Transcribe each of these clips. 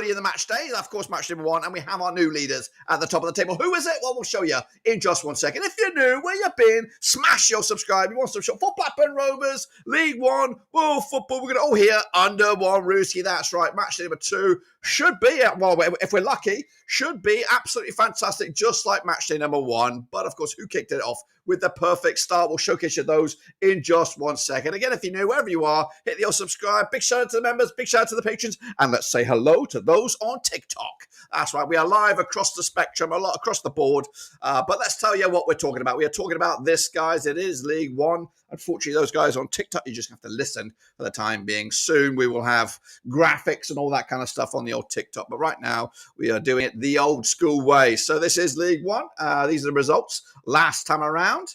already in the match day. Of course, match number 1, and we have our new leaders at the top of the table. Who is it? Well, we'll show you in just 1 second. If you're new, where you been, smash your subscribe. You want some shop for Blackburn Rovers, League One, World Football. We're going to here under one Rooski. That's right. Match number 2 should be, well, if we're lucky, should be absolutely fantastic, just like match day number 1. But of course, who kicked it off with the perfect start? We'll showcase you those in just 1 second. Again, if you're new, wherever you are, hit the old subscribe. Big shout out to the members, big shout out to the patrons, and let's say hello to those on TikTok. That's right, we are live across the spectrum, a lot across the board. But let's tell you what we're talking about. We are talking about this, guys. It is League One. Unfortunately, those guys on TikTok, you just have to listen for the time being. Soon we will have graphics and all that kind of stuff on the old TikTok. But right now, we are doing it the old school way. So this is League One. These are the results last time around,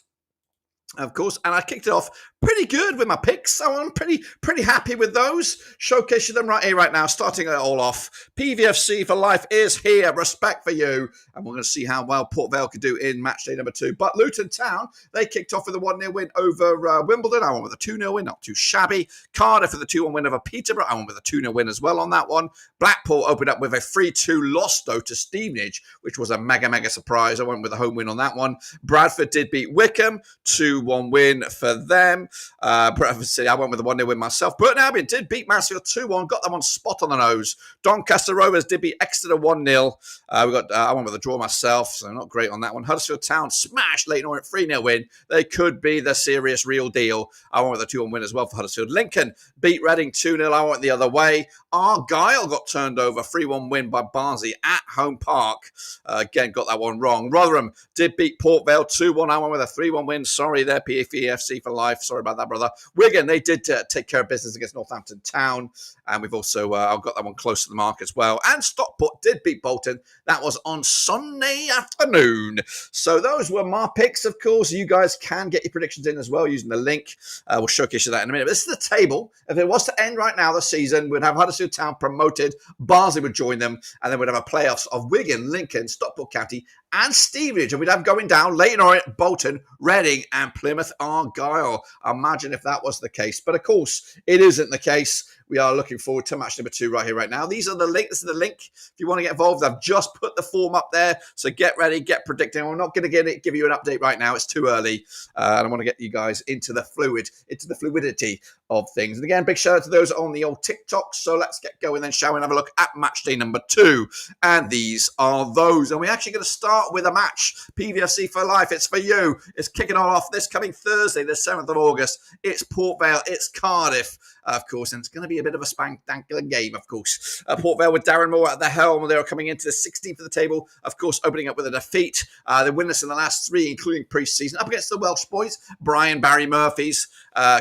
of course. And I kicked it off pretty good with my picks, so I'm pretty happy with those. Showcasing them right here, right now, starting it all off. PVFC for life is here. Respect for you. And we're going to see how well Port Vale could do in match day number 2. But Luton Town, they kicked off with a 1-0 win over Wimbledon. I went with a 2-0 win, not too shabby. Cardiff with a 2-1 win over Peterborough. I went with a 2-0 win as well on that one. Blackpool opened up with a 3-2 loss, though, to Stevenage, which was a mega surprise. I went with a home win on that one. Bradford did beat Wycombe, 2-1 win for them. Bradford City, I went with a 1-0 win myself. Burton Albion did beat Mansfield 2-1, got them on spot on the nose. Doncaster Rovers did beat Exeter 1-0. I went with a draw myself, so not great on that one. Huddersfield Town smashed Leyton Orient 3-0 win. They could be the serious real deal. I went with a 2-1 win as well for Huddersfield. Lincoln beat Reading 2-0. I went the other way. Argyle got turned over, 3-1 win by Barnsley at Home Park. Again, got that one wrong. Rotherham did beat Port Vale 2-1. I went with a 3-1 win. Sorry there, PFC for life. Sorry about that, brother. Wigan, they did take care of business against Northampton Town. And we've also I've got that one close to the mark as well. And Stockport did beat Bolton. That was on Sunday afternoon. So those were my picks, of course. You guys can get your predictions in as well using the link. We'll showcase you that in a minute. But this is the table. If it was to end right now, the season, we'd have Huddersfield Town promoted. Barnsley would join them. And then we'd have a playoffs of Wigan, Lincoln, Stockport County, and Stevenage. And we'd have going down Leyton Orient, Bolton, Reading, and Plymouth Argyle. Imagine if that was the case. But of course, it isn't the case. We are looking forward to match number 2 right here, right now. These are the link. This is the link. If you want to get involved, I've just put the form up there. So get ready, get predicting. I'm not going to give you an update right now. It's too early. And I want to get you guys into the fluidity of things. And again, big shout out to those on the old TikTok. So let's get going then, shall we, and have a look at match day number 2. And these are those. And we're actually going to start with a match. PVFC for life. It's for you. It's kicking off this coming Thursday, the 7th of August. It's Port Vale. It's Cardiff. Of course, and it's going to be a bit of a spectacular game, of course. Port Vale with Darren Moore at the helm. They are coming into the 16th of the table, of course, opening up with a defeat. They winless in the last 3, including pre-season. Up against the Welsh boys, Barry Murphy's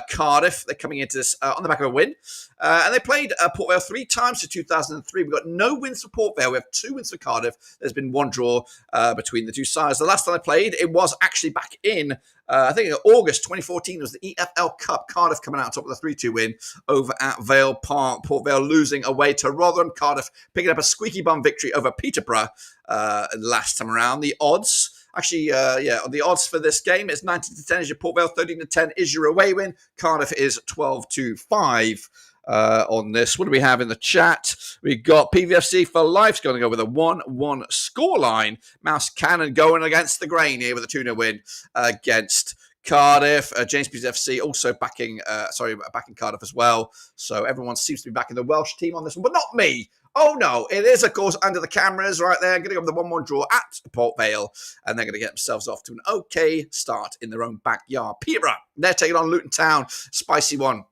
Cardiff. They're coming into this on the back of a win. And they played Port Vale 3 times to 2003. We've got no wins for Port Vale. We have 2 wins for Cardiff. There's been 1 draw between the 2 sides. The last time they played, it was actually back in I think in August 2014 was the EFL Cup. Cardiff coming out top with a 3-2 win over at Vale Park. Port Vale losing away to Rotherham. Cardiff picking up a squeaky bum victory over Peterborough last time around. The odds... Actually, the odds for this game is 19-10 is your Port Vale, 13-10 is your away win. Cardiff is 12-5 on this. What do we have in the chat? We got PVFC for life's going to go with a 1-1 scoreline. Mouse Cannon going against the grain here with a 2-0 win against Cardiff. James PVFC also backing Cardiff as well. So everyone seems to be backing the Welsh team on this one, but not me. Oh, no, it is, of course, under the cameras right there. Going to go with the 1-1 draw at Port Vale, and they're going to get themselves off to an okay start in their own backyard. Peterborough, they're taking on Luton Town. Spicy one.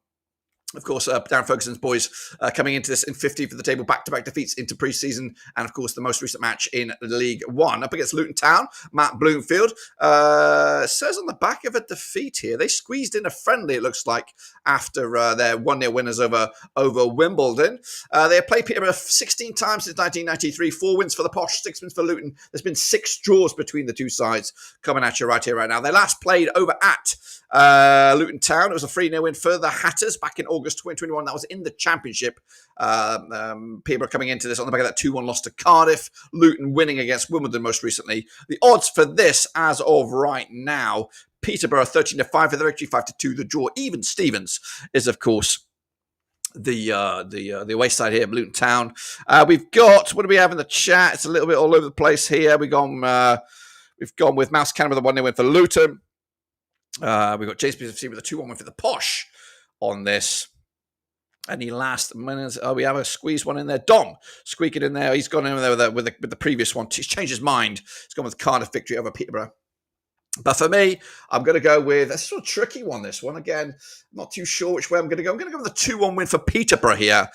Of course, Darren Ferguson's boys coming into this in 15th of the table, back-to-back defeats into pre-season, and of course the most recent match in League One up against Luton Town. Matt Bloomfield says on the back of a defeat here, they squeezed in a friendly, it looks like, after their 1-0 winners over Wimbledon. They have played Peterborough 16 times since 1993, 4 wins for the Posh, 6 wins for Luton. There's been 6 draws between the 2 sides coming at you right here, right now. They last played over at Luton Town. It was a 3-0 win for the Hatters back in August 2021. That was in the Championship. Peterborough coming into this on the back of that 2-1 loss to Cardiff. Luton winning against Wimbledon most recently. The odds for this as of right now, Peterborough 13-5 for the victory, 5-2 the draw. Even Stevens is, of course, the away side here, Luton Town. We've got, what do we have in the chat? It's a little bit all over the place here. We've gone with Mouse Cannon with a 1-0 win for Luton. We've got JSPFC with a 2-1 win for the Posh on this. Any last minutes? Oh, we have a squeeze one in there. Dom squeaking in there. He's gone in there with the previous one. He's changed his mind. He's gone with Cardiff victory over Peterborough. But for me, I'm going to go with a sort of tricky one, this one. Again, not too sure which way I'm going to go. I'm going to go with a 2-1 win for Peterborough here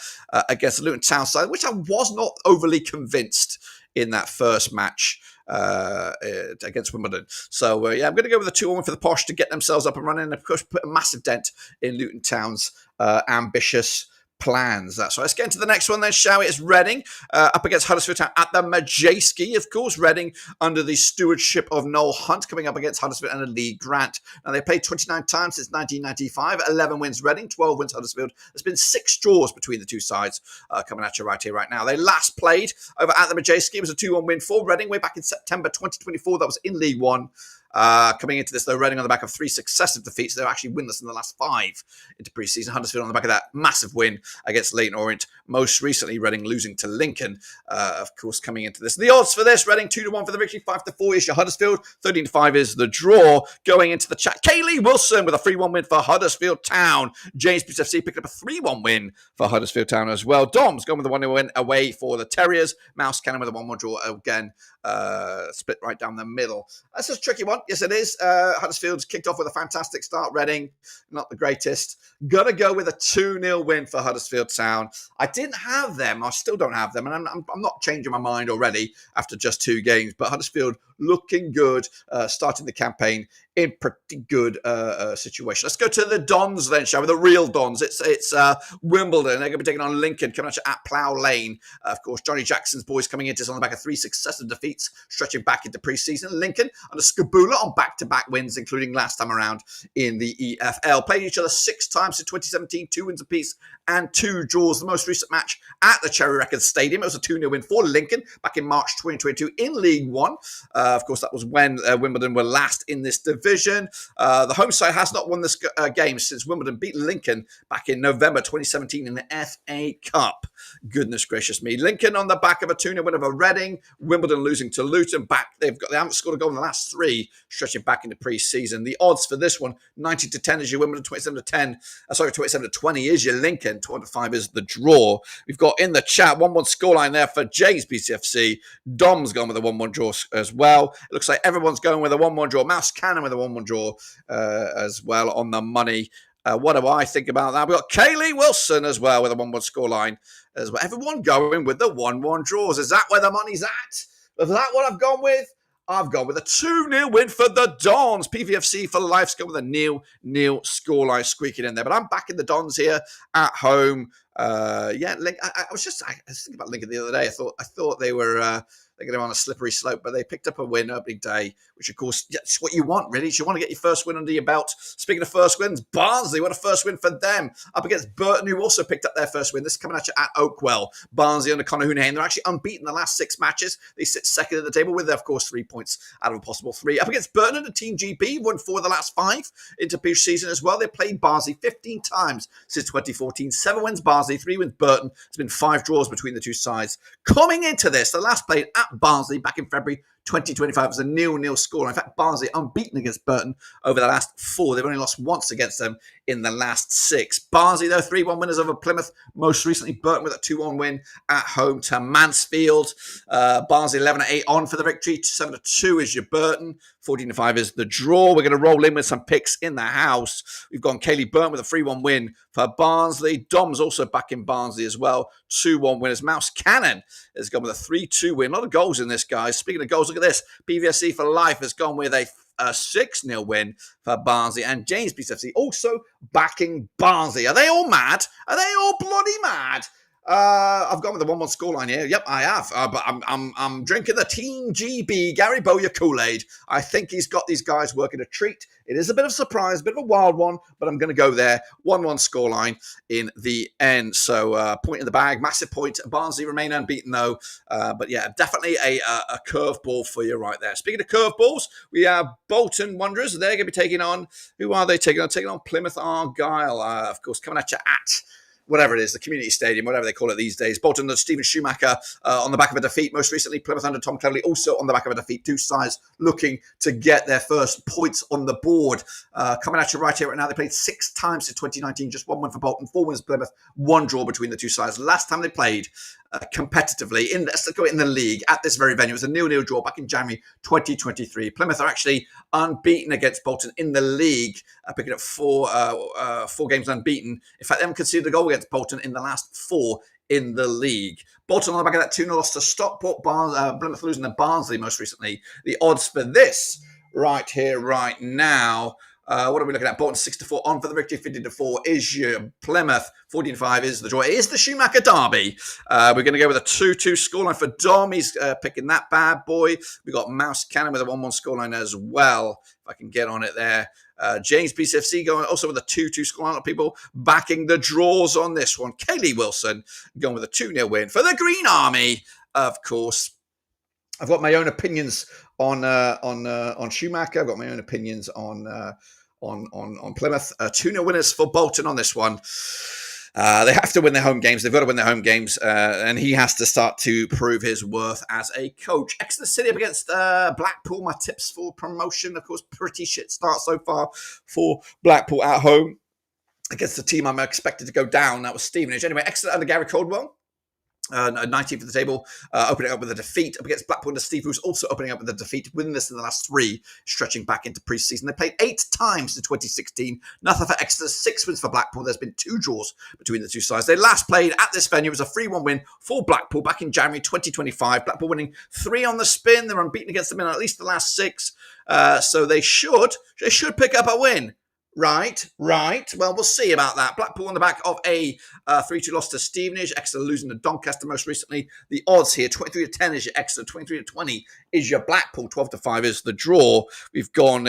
against the Luton Town side, which I was not overly convinced in that first match against Wimbledon. So, I'm going to go with a 2-1 win for the Posh to get themselves up and running and, of course, put a massive dent in Luton Town's ambitious plans. So let's get into the next one then, shall we? It's Reading up against Huddersfield Town at the Majeski. Of course, Reading under the stewardship of Noel Hunt coming up against Huddersfield and Lee Grant. Now, they played 29 times since 1995. 11 wins Reading, 12 wins Huddersfield. There's been 6 draws between the two sides coming at you right here, right now. They last played over at the Majeski. It was a 2-1 win for Reading way back in September 2024. That was in League One. Coming into this, though, Reading on the back of 3 successive defeats. They're actually winless in the last 5 into pre-season. Huddersfield on the back of that massive win against Leyton Orient. Most recently, Reading losing to Lincoln, of course, coming into this. The odds for this, Reading 2-1 for the victory, 5-4 is your Huddersfield, 13-5 is the draw. Going into the chat, Kaylee Wilson with a 3-1 win for Huddersfield Town. James FC picked up a 3-1 win for Huddersfield Town as well. Dom's going with the 1-0 win away for the Terriers. Mouse Cannon with a 1-1 draw again. Split right down the middle. That's a tricky one. Yes, it is. Huddersfield's kicked off with a fantastic start. Reading, not the greatest. Gonna go with a 2-0 win for Huddersfield Town. I didn't have them. I still don't have them. And I'm not changing my mind already after just 2 games. But Huddersfield looking good, starting the campaign in pretty good situation. Let's go to the Dons then, shall we? The real Dons. It's Wimbledon. They're going to be taking on Lincoln, coming at Plough Lane. Of course, Johnny Jackson's boys coming into this on the back of 3 successive defeats, stretching back into pre-season. Lincoln under Skabula on back-to-back wins, including last time around in the EFL. Played each other 6 times in 2017, 2 wins apiece and 2 draws. The most recent match at the Cherry Records Stadium. It was a 2-0 win for Lincoln back in March 2022 in League One. Of course, that was when Wimbledon were last in this division. The home side has not won this game since Wimbledon beat Lincoln back in November 2017 in the FA Cup. Goodness gracious me. Lincoln on the back of a 2-0 win over Reading. Wimbledon losing to Luton. They haven't scored a goal in the last 3, stretching back into pre-season. The odds for this one, 90-10 is your Wimbledon, 27-20 is your Lincoln, 2-5 is the draw. We've got in the chat 1-1 scoreline there for James BCFC. Dom's gone with a 1-1 draw as well. It looks like everyone's going with a 1-1 draw. Mouse Cannon with a 1-1 draw as well on the money. What do I think about that? We've got Kaylee Wilson as well with a 1-1 scoreline as well. Everyone going with the 1-1 draws. Is that where the money's at? Is that what I've gone with? I've gone with a 2-0 win for the Dons. PVFC for life's gone with a nil scoreline squeaking in there. But I'm backing the Dons here at home. I was thinking about Lincoln the other day. I thought they were they're going to be on a slippery slope, but they picked up a win opening day, which of course that's what you want, really. You want to get your first win under your belt. Speaking of first wins, Barnsley, what a first win for them. Up against Burton, who also picked up their first win. This is coming at you at Oakwell. Barnsley under Conor Hoonayne. They're actually unbeaten the last 6 matches. They sit second at the table with, of course, 3 points out of a possible 3. Up against Burton under Team GP, won 4 of the last 5 into pre-season as well. They played Barnsley 15 times since 2014. 7 wins Barnsley, 3 wins Burton. It's been 5 draws between the two sides. Coming into this, the last played at Barnsley back in February 2025 was a 0-0 score. In fact, Barnsley unbeaten against Burton over the last 4. They've only lost once against them in the last 6. Barnsley, though, 3-1 winners over Plymouth. Most recently, Burton with a 2-1 win at home to Mansfield. Barnsley 11-8 on for the victory. 7-2 is your Burton. 14-5 is the draw. We're going to roll in with some picks in the house. We've gone Kaylee Burton with a 3-1 win for Barnsley. Dom's also back in Barnsley as well. 2-1 winners. Mouse Cannon has gone with a 3-2 win. A lot of goals in this, guys. Speaking of goals, look at this. PVSC for life has gone with a 6-0 win for Barnsley. And James PCFC also backing Barnsley. Are they all mad? Are they all bloody mad? I've gone with the 1-1 scoreline here. Yep, I have. But I'm drinking the Team GB Gary Bowyer Kool-Aid. I think he's got these guys working a treat. It is a bit of a surprise, a bit of a wild one, but I'm going to go there. 1-1 scoreline in the end. So point in the bag, massive point. Barnsley remain unbeaten though. But yeah, definitely a curveball for you right there. Speaking of curveballs, we have Bolton Wanderers. They're going to be taking on, who are they taking on? Taking on Plymouth Argyle. Of course, coming at you at whatever it is, the community stadium, whatever they call it these days. Bolton under Stephen Schumacher on the back of a defeat. Most recently, Plymouth under Tom Cleverley also on the back of a defeat. Two sides looking to get their first points on the board. Coming at you right here right now, they played 6 times in 2019, just 1 win for Bolton, 4 wins for Plymouth, 1 draw between the two sides. Last time they played competitively in the league at this very venue, it was a 0-0 draw back in January 2023. Plymouth are actually unbeaten against Bolton in the league, picking up 4 games unbeaten. In fact, they haven't conceded a goal against Bolton in the last 4 in the league. Bolton on the back of that 2-0 loss to Stockport. Plymouth losing to Barnsley most recently. The odds for this right here, right now. What are we looking at? Bolton 6-4 on for the victory. 50-4 is your Plymouth. 14-5 is the draw. It is the Schumacher derby. We're going to go with a 2-2 scoreline for Dom. He's picking that bad boy. We got Mouse Cannon with a 1-1 scoreline as well. If I can get on it there. James BCFC going also with a 2-2 scoreline. A lot of people backing the draws on this one. Kaylee Wilson going with a 2-0 win for the Green Army, of course. I've got my own opinions on Schumacher. I've got my own opinions on Plymouth. 2-0 winners for Bolton on this one. They have to win their home games. They've got to win their home games, and he has to start to prove his worth as a coach. Exeter City up against Blackpool. My tips for promotion, of course, pretty shit start so far for Blackpool at home against the team I'm expected to go down. That was Stevenage. Anyway, Exeter under Gary Caldwell. 19th of the table, opening up with a defeat up against Blackpool under Steve, who's also opening up with a defeat, winning this in the last 3, stretching back into pre-season. They played 8 times in 2016. Nothing for Exeter, 6 wins for Blackpool. There's been 2 draws between the two sides. They last played at this venue. It was a 3-1 win for Blackpool back in January 2025. Blackpool winning 3 on the spin. They're unbeaten against them in at least the last 6. So they should pick up a win. Right. Well, we'll see about that. Blackpool on the back of a 3-2 loss to Stevenage. Exeter losing to Doncaster most recently. The odds here, 23-10 is your Exeter, 23-20 is your Blackpool, 12-5 is the draw. We've gone,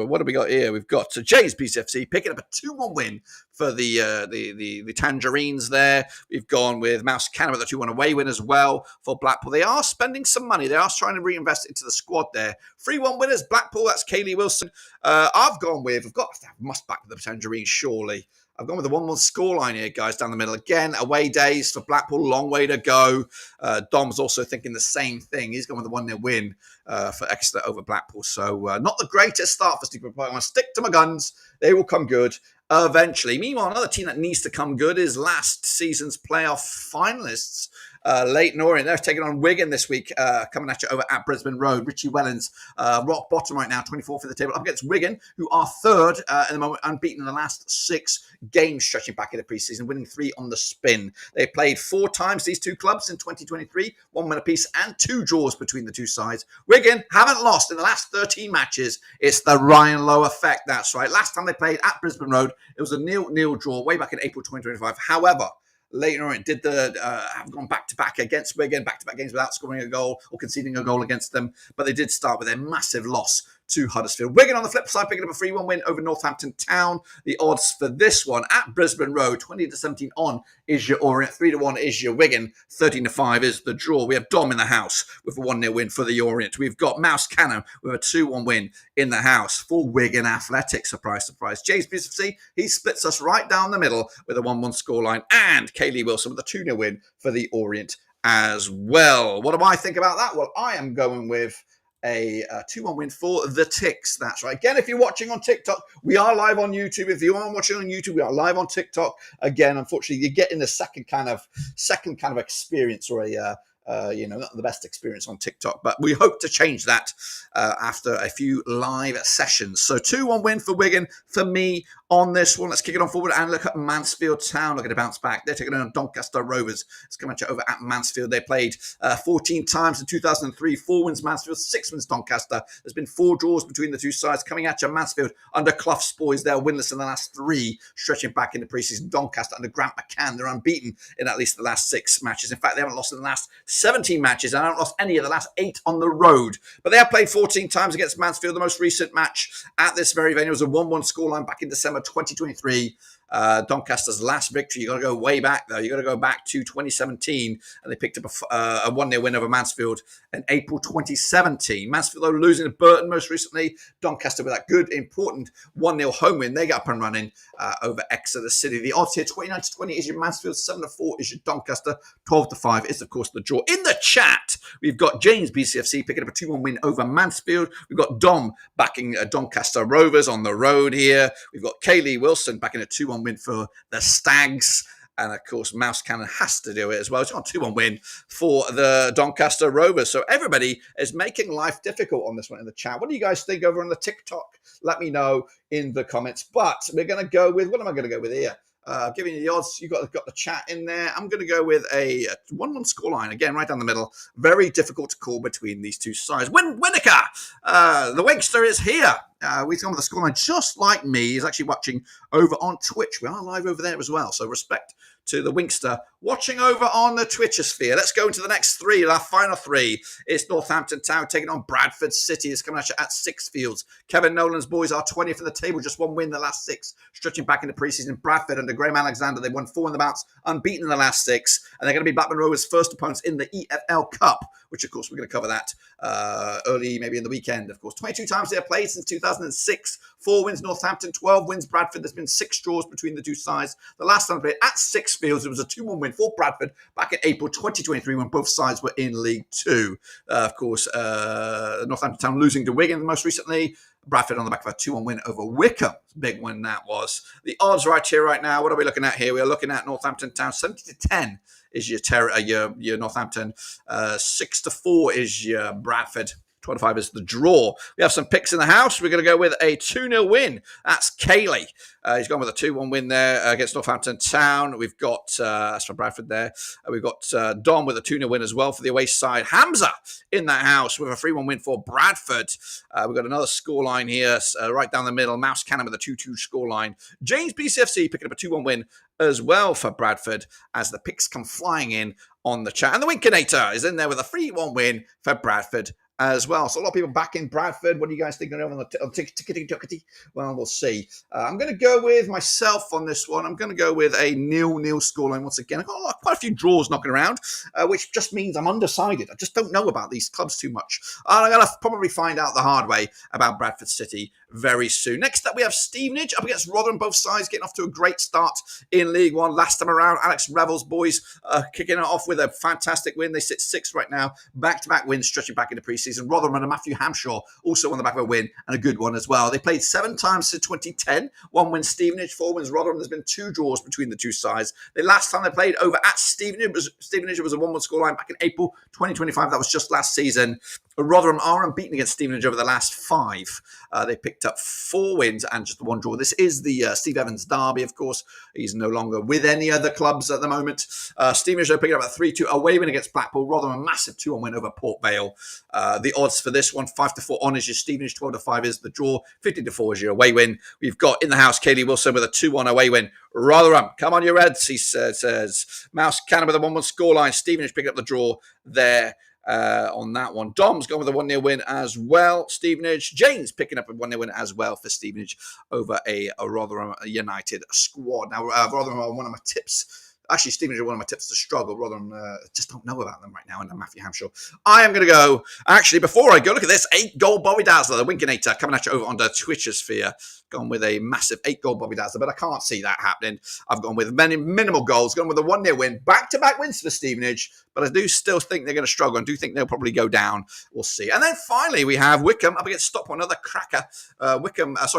what have we got here? We've got James PCFC picking up a 2-1 win for the Tangerines there. We've gone with Mouse Cannon with a 2-1 away win as well for Blackpool. They are spending some money. They are trying to reinvest into the squad there. 3-1 winners, Blackpool, that's Kaylee Wilson. I've got to must back the Tangerines, surely. I've gone with the 1-1 scoreline here, guys, down the middle. Again, away days for Blackpool, long way to go. Dom's also thinking the same thing. He's gone with the 1-0 win for Exeter over Blackpool. So not the greatest start for Steve. I want to stick to my guns. They will come good eventually. Meanwhile, another team that needs to come good is last season's playoff finalists. Leyton Orient, they're taking on Wigan this week, coming at you over at Brisbane Road. Richie Wellens, rock bottom right now, 24th in the table, up against Wigan, who are 3rd at the moment, unbeaten in the last 6 games, stretching back into pre-season, winning 3 on the spin. They played 4 times, these two clubs, in 2023, 1 win apiece and 2 draws between the two sides. Wigan haven't lost in the last 13 matches. It's the Ryan Lowe effect, that's right. Last time they played at Brisbane Road, it was a 0-0 draw way back in April 2025. However, Leyton Orient did have gone back-to-back against Wigan, back-to-back games without scoring a goal or conceding a goal against them. But they did start with a massive loss to Huddersfield. Wigan on the flip side, picking up a 3-1 win over Northampton Town. The odds for this one at Brisbane Road, 20-17 on is your Orient, 3-1 is your Wigan, 13-5 is the draw. We have Dom in the house with a 1-0 win for the Orient. We've got Mouse Cannon with a 2-1 win in the house for Wigan Athletic. Surprise, surprise. James BCFC, he splits us right down the middle with a 1-1 scoreline, and Kaylee Wilson with a 2-0 win for the Orient as well. What do I think about that? Well, I am going with a 2-1 win for the Ticks. That's right. Again, if you're watching on TikTok, we are live on YouTube. If you aren't watching on YouTube, we are live on TikTok. Again, unfortunately, you're getting a second kind of experience, or not the best experience on TikTok, but we hope to change that after a few live sessions. So 2-1 win for Wigan for me on this one. Let's kick it on forward and look at Mansfield Town. Look at a bounce back. They're taking on Doncaster Rovers. It's coming over at Mansfield. They played 14 times in 2003. 4 wins Mansfield, 6 wins Doncaster. There's been 4 draws between the two sides. Coming at you, Mansfield under Clough's boys. They're winless in the last 3, stretching back into preseason. Doncaster under Grant McCann. They're unbeaten in at least the last 6 matches. In fact, they haven't lost in the last 17 matches and haven't lost any of the last 8 on the road. But they have played 14 times against Mansfield. The most recent match at this very venue was a 1-1 scoreline back in December 2023. Doncaster's last victory, you got to go way back, though. You got to go back to 2017, and they picked up a 1-0 win over Mansfield in April 2017. Mansfield, though, losing to Burton most recently. Doncaster with that good, important 1-0 home win. They got up and running over Exeter City. The odds here, 29-20 is your Mansfield, 7-4 is your Doncaster, 12-5 is, of course, the draw. In the chat, we've got James BCFC picking up a 2-1 win over Mansfield. We've got Dom backing Doncaster Rovers on the road here. We've got Kaylee Wilson backing a 2-1 win for the Stags. And, of course, Mouse Cannon has to do it as well. It's got a 2-1 win for the Doncaster Rovers. So everybody is making life difficult on this one in the chat. What do you guys think over on the TikTok? Let me know in the comments. But we're going to go with, what am I going to go with here? Giving you the odds, you got the chat in there. I'm going to go with a 1-1 scoreline. Again, right down the middle. Very difficult to call between these two sides. Winnaker, the Winkster is here. We've gone with the scoreline just like me. He's actually watching over on Twitch. We are live over there as well. So respect to the Winkster watching over on the Twitchosphere. Let's go into the next three. Our final three is Northampton Town taking on Bradford City. It's coming at you at Sixfields. Kevin Nolan's boys are 20th in the table, just one win in the last six, stretching back into preseason. Bradford under Graham Alexander, they won 4 in the bounce, unbeaten in the last 6, and they're going to be Blackburn Rovers' first opponents in the EFL Cup, which of course we're going to cover that early, maybe in the weekend. Of course, 22 times they have played since 2006. 4 wins Northampton, 12 wins Bradford. There's been 6 draws between the two sides. The last time they played at Sixfields, it was a 2-1 win for Bradford back in April 2023 when both sides were in League 2. Of course, Northampton Town losing to Wigan most recently. Bradford on the back of a 2-1 win over Wycombe. Big win that was. The odds right here, right now. What are we looking at here? We are looking at Northampton Town 70-10 is your Northampton. 6-4 is your Bradford. 25 is the draw. We have some picks in the house. We're going to go with a 2-0 win. That's Kaylee. He's gone with a 2-1 win there against Northampton Town. We've got, that's for Bradford there. We've got Dom with a 2-0 win as well for the away side. Hamza in that house with a 3-1 win for Bradford. We've got another scoreline here right down the middle. Mouse Cannon with a 2-2 scoreline. James BCFC picking up a 2-1 win as well for Bradford as the picks come flying in on the chat. And the Winkinator is in there with a 3-1 win for Bradford as well. So a lot of people back in Bradford. What do you guys think on the tickety? Well, we'll see. I'm going to go with myself on this one. I'm going to go with a 0-0 scoreline once again. I've got quite a few draws knocking around, which just means I'm undecided. I just don't know about these clubs too much. I'm going to probably find out the hard way about Bradford City very soon. Next up, we have Stevenage up against Rotherham. Both sides getting off to a great start in League One. Last time around, Alex Revell's boys kicking it off with a fantastic win. They sit 6th right now. Back-to-back wins, stretching back into preseason. Rotherham and Matthew Hamshaw also on the back of a win, and a good one as well. They played 7 times since 2010. 1 win Stevenage, 4 wins Rotherham. There's been 2 draws between the two sides. The last time they played over at Stevenage, it was a 1-1 scoreline back in April 2025. That was just last season. Rotherham are unbeaten against Stevenage over the last 5. They picked up 4 wins and just 1 draw. This is the Steve Evans derby, of course. He's no longer with any other clubs at the moment. Stevenage are picking up a 3-2 away win against Blackpool. Rotherham a massive 2-1 win over Port Vale. The odds for this one, 5-4 on is your Stevenage, 12-5 is the draw, 15-4 is your away win. We've got in the house Kaylee Wilson with a 2-1 away win. Rotherham, come on, you Reds, he says. Mouse Cannon with a 1-1 scoreline. Stevenage picking up the draw there. On that one. Dom's gone with a 1-0 win as well. Stevenage. James picking up a 1-0 win as well for Stevenage over a Rotherham United squad. Now, Rotherham are one of my tips. Actually, Stevenage are one of my tips to struggle. Rotherham just don't know about them right now under Matthew Hamshaw. I am going to go, actually, before I go, look at this, 8-goal Bobby Dazzler, the Winkinator, coming at you over on the Twitchosphere. Gone with a massive 8-goal Bobby Dazzler, but I can't see that happening. I've gone with many minimal goals, gone with a 1-0 win, back-to-back wins for Stevenage, but I do still think they're going to struggle and do think they'll probably go down. We'll see. And then finally, we have Wycombe up against Stockport, another cracker.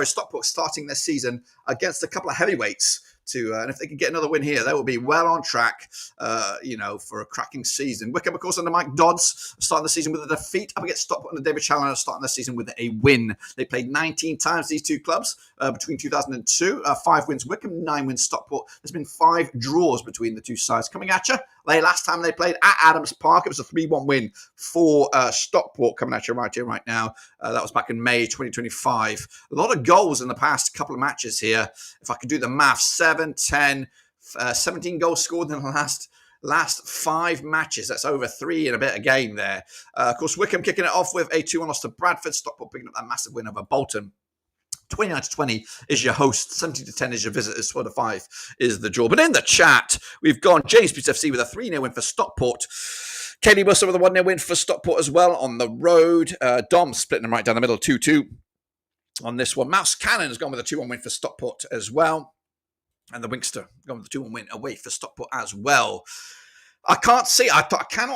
Stockport starting their season against a couple of heavyweights. And if they can get another win here, they will be well on track, for a cracking season. Wycombe, of course, under Mike Dodds, starting the season with a defeat up against Stockport, and David Challoner starting the season with a win. They played 19 times, these two clubs, between 2002. 5 wins Wycombe, 9 wins Stockport. There's been 5 draws between the two sides. Coming at you, last time they played at Adams Park, it was a 3-1 win for Stockport, coming at you right here, right now. That was back in May 2025. A lot of goals in the past couple of matches here. If I could do the math, 7, 10, 17 goals scored in the last 5 matches. That's over 3 and a bit a game there. Of course, Wycombe kicking it off with a 2-1 loss to Bradford. Stockport picking up that massive win over Bolton. 29-20 is your host, 17-10 is your visitors, 12-5 is the draw. But in the chat, we've gone James Peter FC with a 3-0 win for Stockport. Kelly Buster with a 1-0 win for Stockport as well on the road. Dom splitting them right down the middle, 2-2 on this one. Mouse Cannon has gone with a 2-1 win for Stockport as well. And the Winkster gone with a 2-1 win away for Stockport as well. I cannot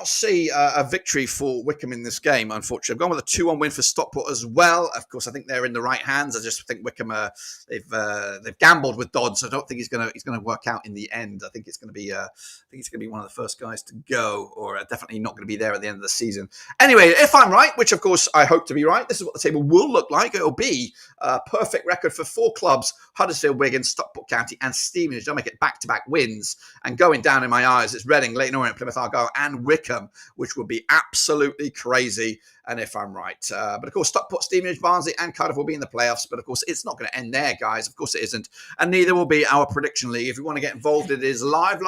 see a victory for Wycombe in this game, unfortunately. I've gone with a 2-1 win for Stockport as well. Of course, I think they're in the right hands. I just think Wycombe, they've gambled with Dodds. I don't think he's going to work out in the end. I think it's going to be one of the first guys to go, or definitely not going to be there at the end of the season. Anyway, if I'm right, which of course I hope to be right, this is what the table will look like. It'll be a perfect record for 4 clubs: Huddersfield, Wigan, Stockport County, and Stevenage. They'll make it back-to-back wins. And going down in my eyes, it's Reading, Leyton, Orient, Plymouth, Argyle, and Wycombe, which would be absolutely crazy. And if I'm right, but of course, Stockport, Stevenage, Barnsley, and Cardiff will be in the playoffs. But of course, it's not going to end there, guys. Of course, it isn't, and neither will be our prediction league. If you want to get involved, it is live.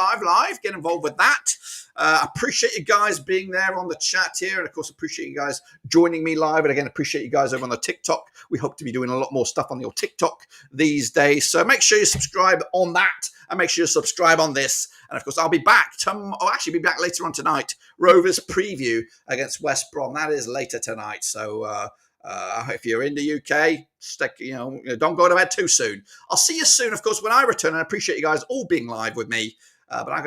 Get involved with that. I appreciate you guys being there on the chat here, and of course, appreciate you guys joining me live. And again, appreciate you guys over on the TikTok. We hope to be doing a lot more stuff on your TikTok these days. So make sure you subscribe on that, and make sure you subscribe on this. And of course, I'll be back. I'll actually be back later on tonight. Rovers preview against West Brom. That is later tonight. So if you're in the UK, don't go to bed too soon. I'll see you soon, of course, when I return. And I appreciate you guys all being live with me. But I'm going to